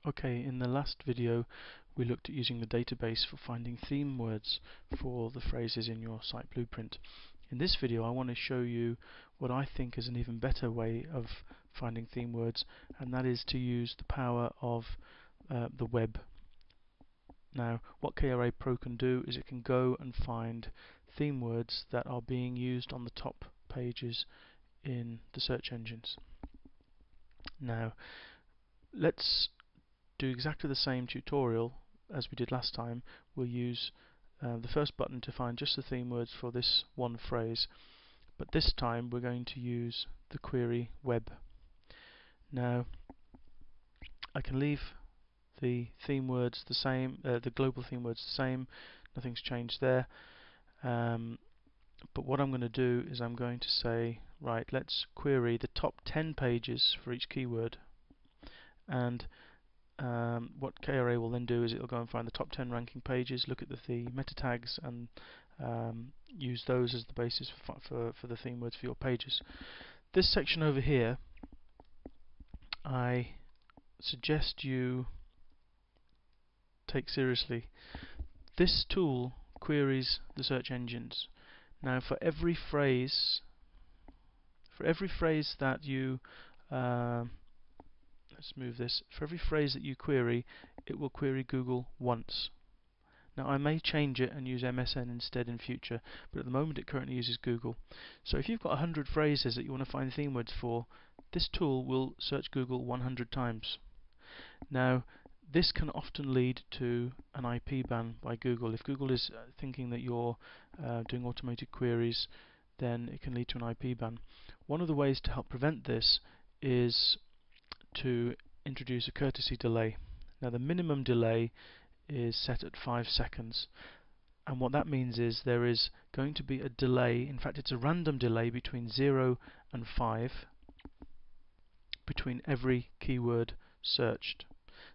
Okay, in the last video we looked at using the database for finding theme words for the phrases in your site blueprint. In this video I want to show you what I think is an even better way of finding theme words, and that is to use the power of the web. Now, what KRA Pro can do is it can go and find theme words that are being used on the top pages in the search engines. Now, let's do exactly the same tutorial as we did last time. We'll use the first button to find just the theme words for this one phrase, but this time we're going to use the query web. Now, I can leave the theme words the same, the global theme words the same, nothing's changed there, but what I'm going to do is I'm going to say, right, let's query the top 10 pages for each keyword, and what KRA will then do is it will go and find the top 10 ranking pages, look at the meta tags, and use those as the basis for the theme words for your pages. This section over here, I suggest you take seriously. This tool queries the search engines. Now, for every phrase that you let's move this. For every phrase that you query, it will query Google once. Now, I may change it and use MSN instead in future, but at the moment it currently uses Google. So if you've got 100 phrases that you want to find theme words for, this tool will search Google 100 times. Now, this can often lead to an IP ban by Google. If Google is thinking that you're doing automated queries, then it can lead to an IP ban. One of the ways to help prevent this is to introduce a courtesy delay. Now, the minimum delay is set at 5 seconds, and what that means is there is going to be a delay. In fact, it's a random delay between 0 and 5 between every keyword searched.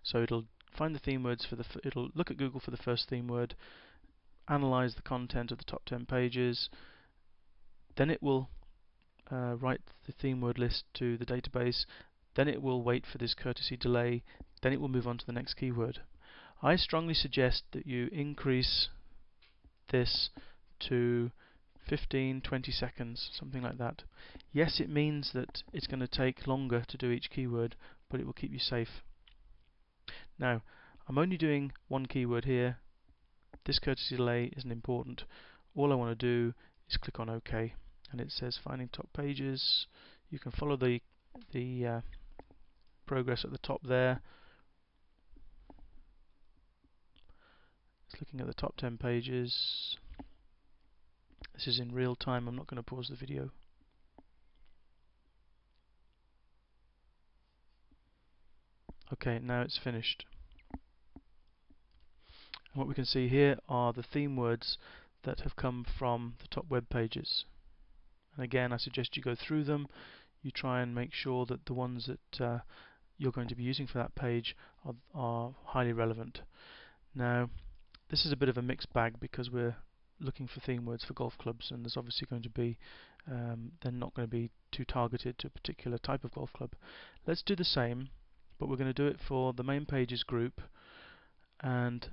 So it'll find the theme words for it'll look at Google for the first theme word, analyze the content of the top 10 pages, then it will write the theme word list to the database, then it will wait for this courtesy delay, then it will move on to the next keyword. I strongly suggest that you increase this to 15-20 seconds, something like that. Yes, it means that it's going to take longer to do each keyword, but it will keep you safe. Now, I'm only doing one keyword here. This courtesy delay isn't important. All I want to do is click on OK, and it says finding top pages. You can follow the progress at the top there. It's looking at the top 10 pages. This is in real time. I'm not going to pause the video. Okay, now it's finished. And what we can see here are the theme words that have come from the top web pages. And again, I suggest you go through them. You try and make sure that the ones that you're going to be using for that page are highly relevant. Now, this is a bit of a mixed bag because we're looking for theme words for golf clubs, and there's obviously going to be they're not going to be too targeted to a particular type of golf club. Let's do the same, but we're going to do it for the main pages group, and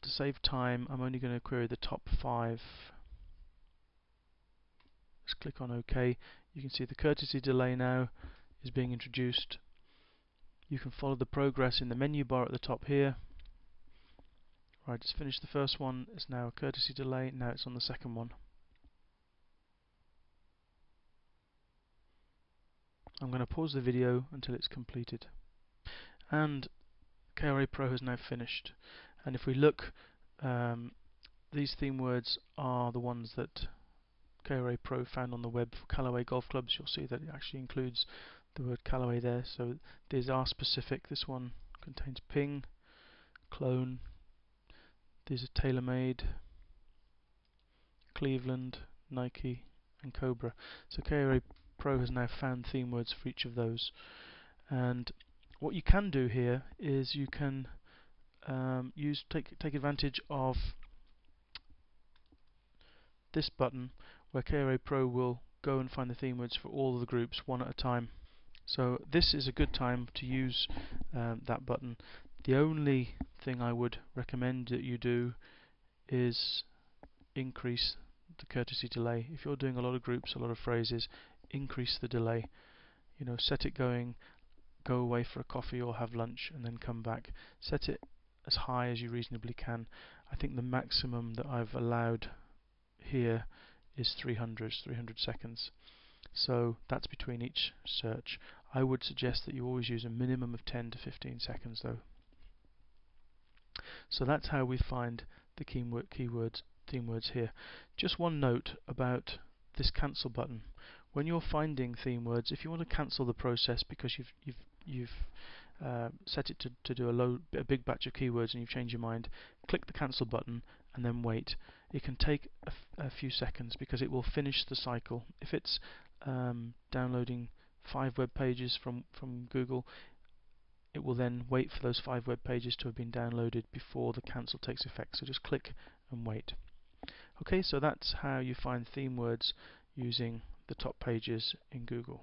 to save time I'm only going to query the top 5. Let's click on OK. You can see the courtesy delay now is being introduced. You can follow the progress in the menu bar at the top here. Right, it's finished the first one. It's now a courtesy delay. Now it's on the second one. I'm going to pause the video until it's completed. And KRA Pro has now finished. And if we look, these theme words are the ones that KRA Pro found on the web for Callaway golf clubs. You'll see that it actually includes the word Callaway there. So these are specific. This one contains Ping, Clone. These are TaylorMade, Cleveland, Nike, and Cobra. So KRA Pro has now found theme words for each of those. And what you can do here is you can take advantage of this button where KRA Pro will go and find the theme words for all of the groups one at a time. So this is a good time to use that button. The only thing I would recommend that you do is increase the courtesy delay. If you're doing a lot of groups, a lot of phrases, increase the delay. Set it going, go away for a coffee or have lunch and then come back. Set it as high as you reasonably can. I think the maximum that I've allowed here is 300 seconds. So that's between each search. I would suggest that you always use a minimum of 10 to 15 seconds though. So that's how we find the keywords, theme words here. Just one note about this cancel button. When you're finding theme words, if you want to cancel the process because you've set it to do a big batch of keywords and you've changed your mind, click the cancel button and then wait. It can take a few seconds because it will finish the cycle. If it's downloading 5 web pages from Google, it will then wait for those 5 web pages to have been downloaded before the cancel takes effect. So just click and wait. Okay, so that's how you find theme words using the top pages in Google.